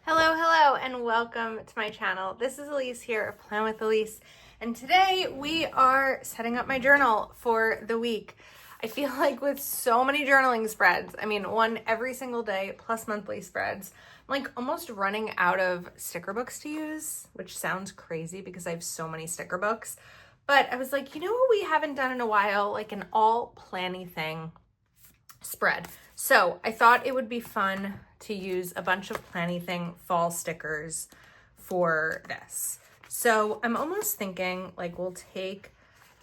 Hello, and welcome to my channel. This is Elise here of Plan with Elise, and today we are setting up my journal for the week. I feel like with so many journaling spreads, one every single day plus monthly spreads, I'm like almost running out of sticker books to use, which sounds crazy because I have so many sticker books. But I was like, you know what we haven't done in a while? Like an all Planything spread. So I thought it would be fun to use a bunch of Planything fall stickers for this. So I'm almost thinking like we'll take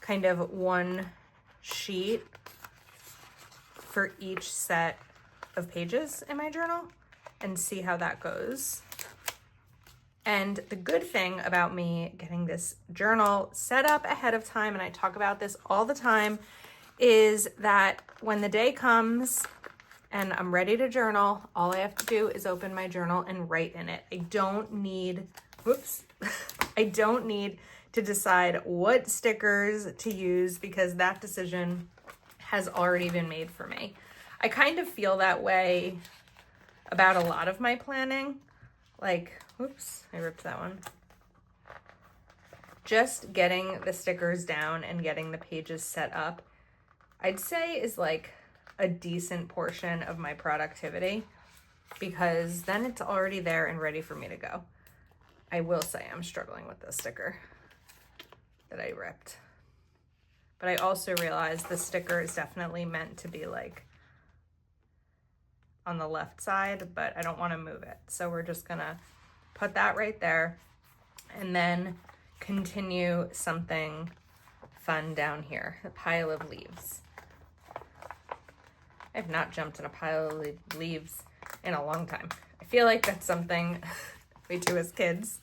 kind of one sheet for each set of pages in my journal and see how that goes. And the good thing about me getting this journal set up ahead of time, and I talk about this all the time, is that when the day comes and I'm ready to journal, all I have to do is open my journal and write in it. I don't need to decide what stickers to use because that decision has already been made for me. I kind of feel that way about a lot of my planning. Like, oops, I ripped that one. Just getting the stickers down and getting the pages set up, I'd say is like a decent portion of my productivity because then it's already there and ready for me to go. I will say I'm struggling with this sticker that I ripped. But I also realized the sticker is definitely meant to be like on the left side, but I don't want to move it. So we're just gonna put that right there and then continue something fun down here, a pile of leaves. I've not jumped in a pile of leaves in a long time. I feel like that's something we do as kids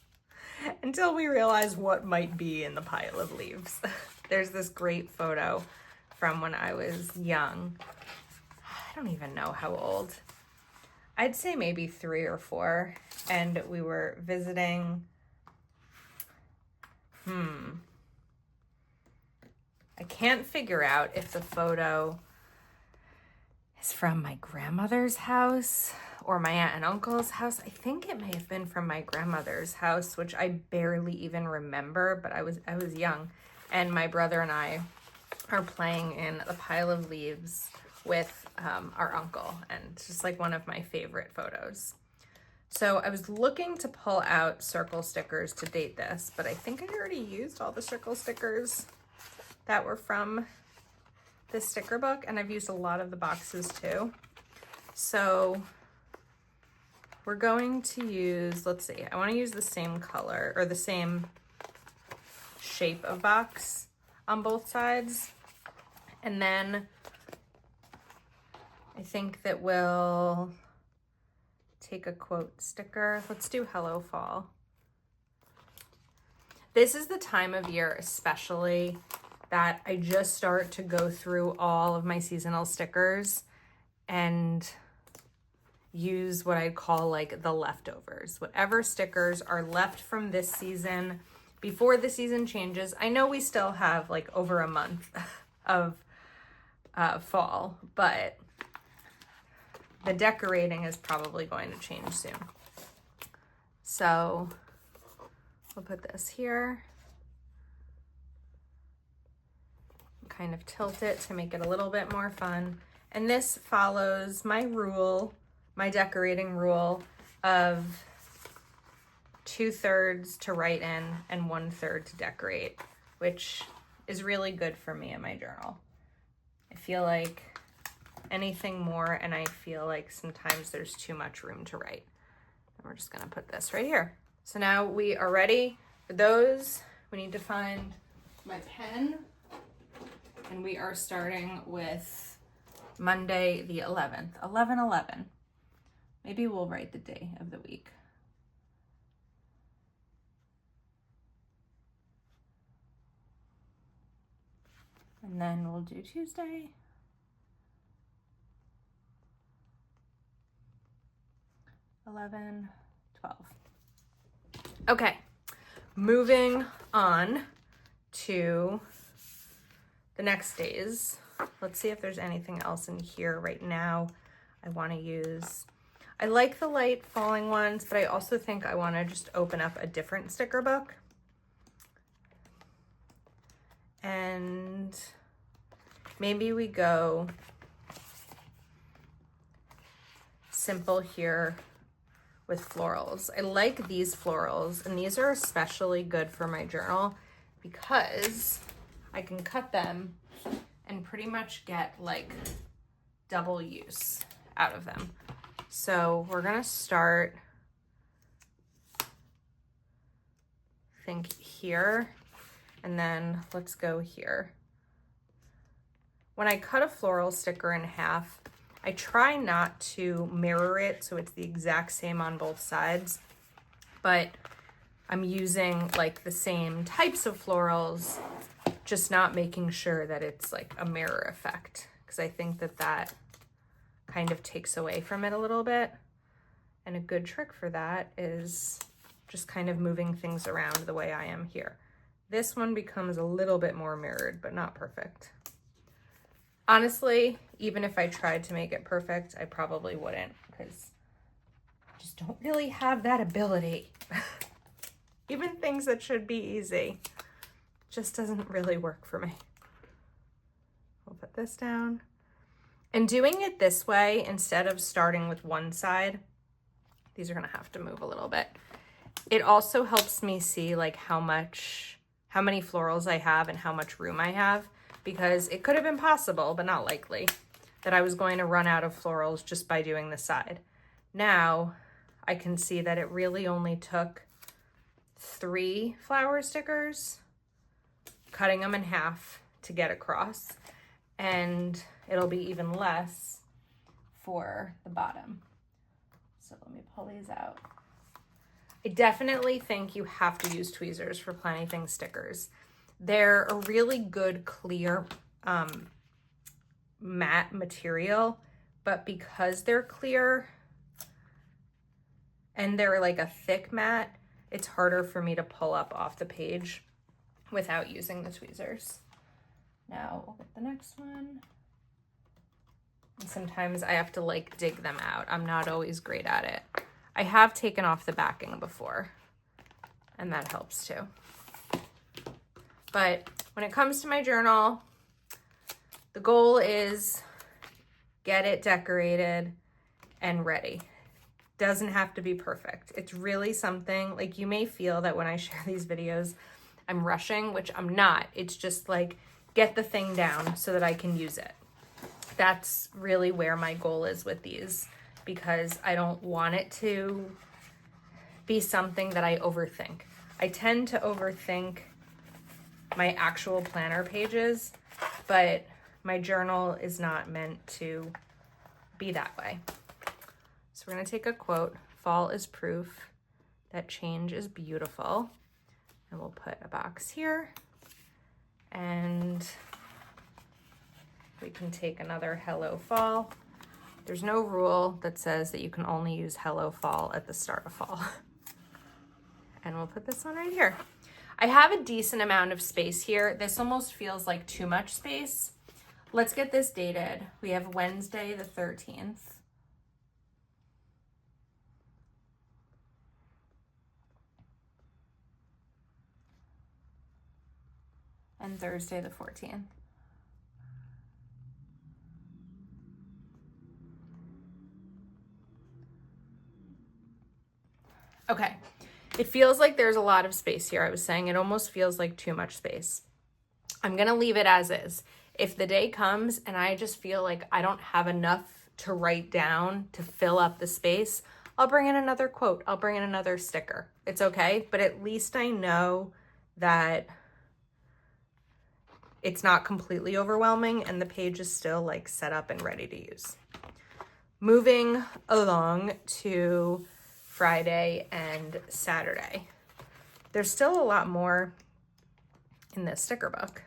until we realize what might be in the pile of leaves. There's this great photo from when I was young. I don't even know how old. I'd say maybe 3 or 4. And we were visiting, I can't figure out if the photo is from my grandmother's house or my aunt and uncle's house. I think it may have been from my grandmother's house, which I barely even remember, but I was young. And my brother and I are playing in a pile of leaves with our uncle, and it's just like one of my favorite photos. So I was looking to pull out circle stickers to date this, but I think I already used all the circle stickers that were from this sticker book, and I've used a lot of the boxes too. So we're going to use, let's see, I want to use the same color or the same shape of box on both sides. And then I think that we'll take a quote sticker. Let's do Hello Fall. This is the time of year especially that I just start to go through all of my seasonal stickers and use what I call like the leftovers. Whatever stickers are left from this season before the season changes. I know we still have like over a month of fall, but the decorating is probably going to change soon. So we'll put this here. Kind of tilt it to make it a little bit more fun. And this follows my rule, my decorating rule of 2/3 to write in and 1/3 to decorate, which is really good for me in my journal. I feel like anything more, and I feel like sometimes there's too much room to write. And we're just gonna put this right here. So now we are ready for those. We need to find my pen, and we are starting with Monday the 11th, 11/11. Maybe we'll write the day of the week. And then we'll do Tuesday. $11, $12. Okay, moving on to the next days. Let's see if there's anything else in here right now I want to use. I like the light falling ones, but I also think I want to just open up a different sticker book. And maybe we go simple here with florals. I like these florals, and these are especially good for my journal because I can cut them and pretty much get like double use out of them. So we're gonna start, I think here, and then let's go here. When I cut a floral sticker in half, I try not to mirror it so it's the exact same on both sides, but I'm using like the same types of florals, just not making sure that it's like a mirror effect, because I think that that kind of takes away from it a little bit. And a good trick for that is just kind of moving things around the way I am here. This one becomes a little bit more mirrored, but not perfect. Honestly, even if I tried to make it perfect, I probably wouldn't, because I just don't really have that ability. Even things that should be easy just doesn't really work for me. We'll put this down. And doing it this way, instead of starting with one side, these are gonna have to move a little bit. It also helps me see like how many florals I have and how much room I have, because it could have been possible, but not likely, that I was going to run out of florals just by doing the side. Now I can see that it really only took 3 flower stickers, cutting them in half to get across, and it'll be even less for the bottom. So let me pull these out. I definitely think you have to use tweezers for Planything stickers. They're a really good clear matte material, but because they're clear and they're like a thick matte, it's harder for me to pull up off the page without using the tweezers. Now we'll get the next one. And sometimes I have to like dig them out. I'm not always great at it. I have taken off the backing before, and that helps too. But when it comes to my journal, the goal is get it decorated and ready. Doesn't have to be perfect. It's really something, like, you may feel that when I share these videos, I'm rushing, which I'm not. It's just like, get the thing down so that I can use it. That's really where my goal is with these, because I don't want it to be something that I overthink. I tend to overthink my actual planner pages, but my journal is not meant to be that way. So we're gonna take a quote. Fall is proof that change is beautiful. And we'll put a box here, and we can take another Hello Fall. There's no rule that says that you can only use Hello Fall at the start of fall. And we'll put this one right here. I have a decent amount of space here. This almost feels like too much space. Let's get this dated. We have Wednesday the 13th. And Thursday the 14th. Okay, it feels like there's a lot of space here. I was saying it almost feels like too much space. I'm gonna leave it as is. If the day comes and I just feel like I don't have enough to write down to fill up the space, I'll bring in another quote. I'll bring in another sticker. It's okay, but at least I know that it's not completely overwhelming and the page is still like set up and ready to use. Moving along to Friday and Saturday. There's still a lot more in this sticker book.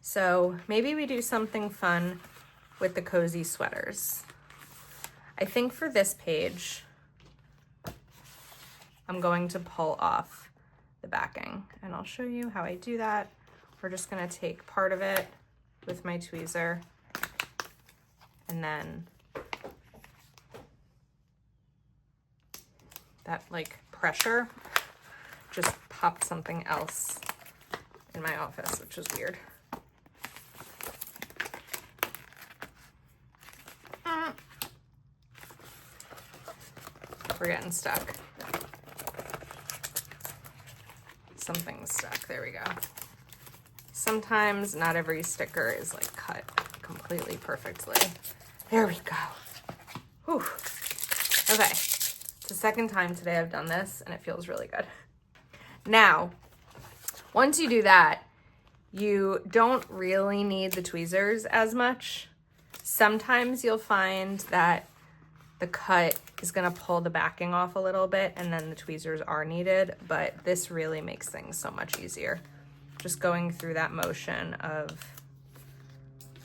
So maybe we do something fun with the cozy sweaters. I think for this page, I'm going to pull off the backing, and I'll show you how I do that. We're just gonna take part of it with my tweezer and then that like pressure just popped something else in my office, which is weird. We're getting stuck. Something's stuck. There we go. Sometimes not every sticker is like cut completely perfectly. There we go. Whew. Okay. It's the second time today I've done this and it feels really good. Now, once you do that, you don't really need the tweezers as much. Sometimes you'll find that the cut is gonna pull the backing off a little bit and then the tweezers are needed, but this really makes things so much easier. Just going through that motion of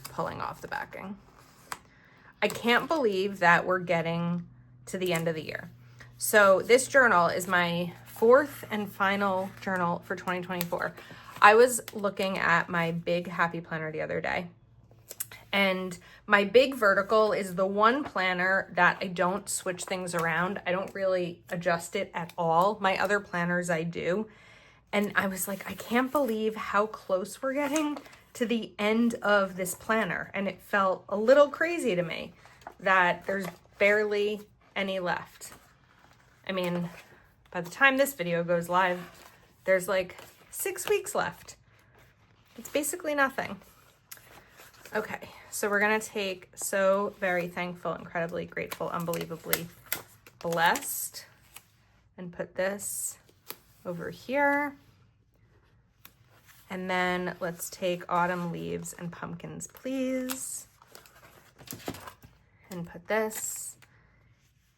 pulling off the backing. I can't believe that we're getting to the end of the year. So this journal is my fourth and final journal for 2024. I was looking at my big happy planner the other day, and my big vertical is the one planner that I don't switch things around. I don't really adjust it at all. My other planners I do. And I was like, I can't believe how close we're getting to the end of this planner. And it felt a little crazy to me that there's barely any left. I mean, by the time this video goes live, there's like 6 weeks left. It's basically nothing. Okay, so we're gonna take So Very Thankful, Incredibly Grateful, Unbelievably Blessed, and put this over here. And then let's take Autumn Leaves and Pumpkins, Please, and put this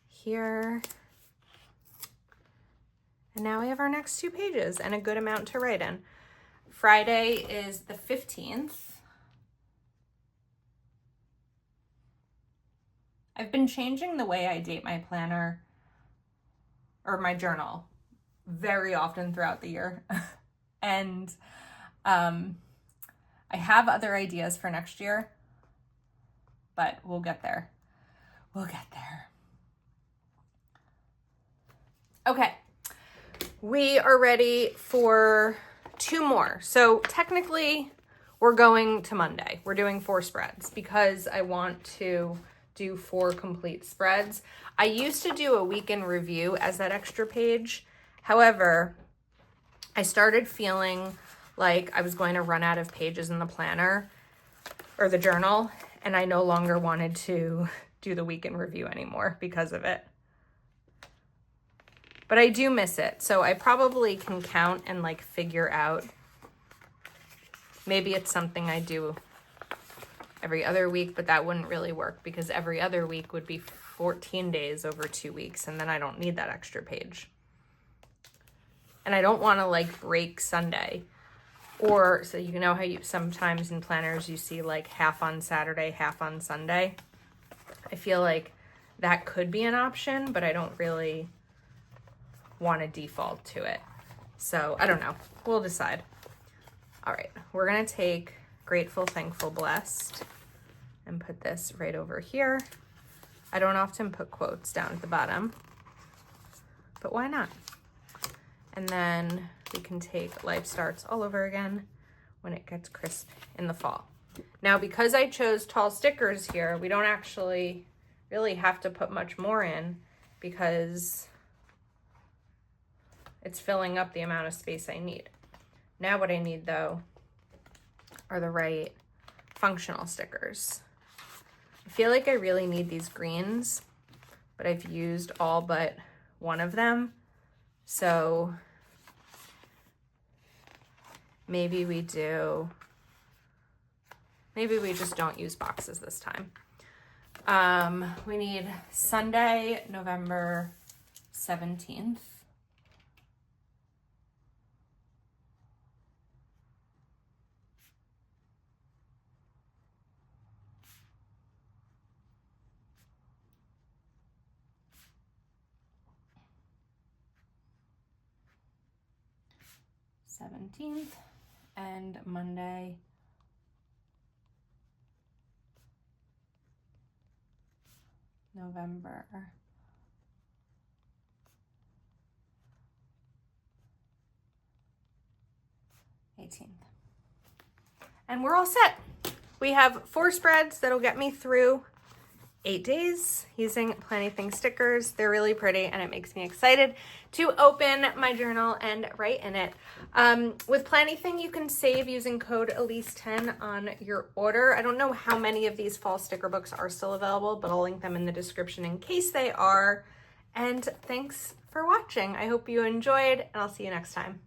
here. And now we have our next 2 pages and a good amount to write in. Friday is the 15th. I've been changing the way I date my planner or my journal very often throughout the year. And I have other ideas for next year, but we'll get there. We'll get there. Okay, we are ready for 2 more. So technically we're going to Monday. We're doing 4 spreads because I want to do 4 complete spreads. I used to do a week in review as that extra page. However, I started feeling like I was going to run out of pages in the planner or the journal, and I no longer wanted to do the week in review anymore because of it. But I do miss it, so I probably can count and like figure out. Maybe it's something I do every other week, but that wouldn't really work because every other week would be 14 days over 2 weeks, and then I don't need that extra page. And I don't want to like break Sunday. Or, so you know how you sometimes in planners you see like half on Saturday, half on Sunday. I feel like that could be an option, but I don't really want to default to it. So I don't know. We'll decide. All right, we're going to take Grateful, Thankful, Blessed and put this right over here. I don't often put quotes down at the bottom, but why not? And then we can take Life Starts All Over Again when it gets crisp in the fall. Now, because I chose tall stickers here, we don't actually really have to put much more in because it's filling up the amount of space I need. Now what I need though are the right functional stickers. I feel like I really need these greens, but I've used all but one of them. So maybe we just don't use boxes this time. We need Sunday, November 17th. And Monday, November 18th. And we're all set. We have 4 spreads that'll get me through 8 days using Planything stickers. They're really pretty and it makes me excited to open my journal and write in it. With Planything, you can save using code Elise10 on your order. I don't know how many of these fall sticker books are still available, but I'll link them in the description in case they are. And thanks for watching. I hope you enjoyed, and I'll see you next time.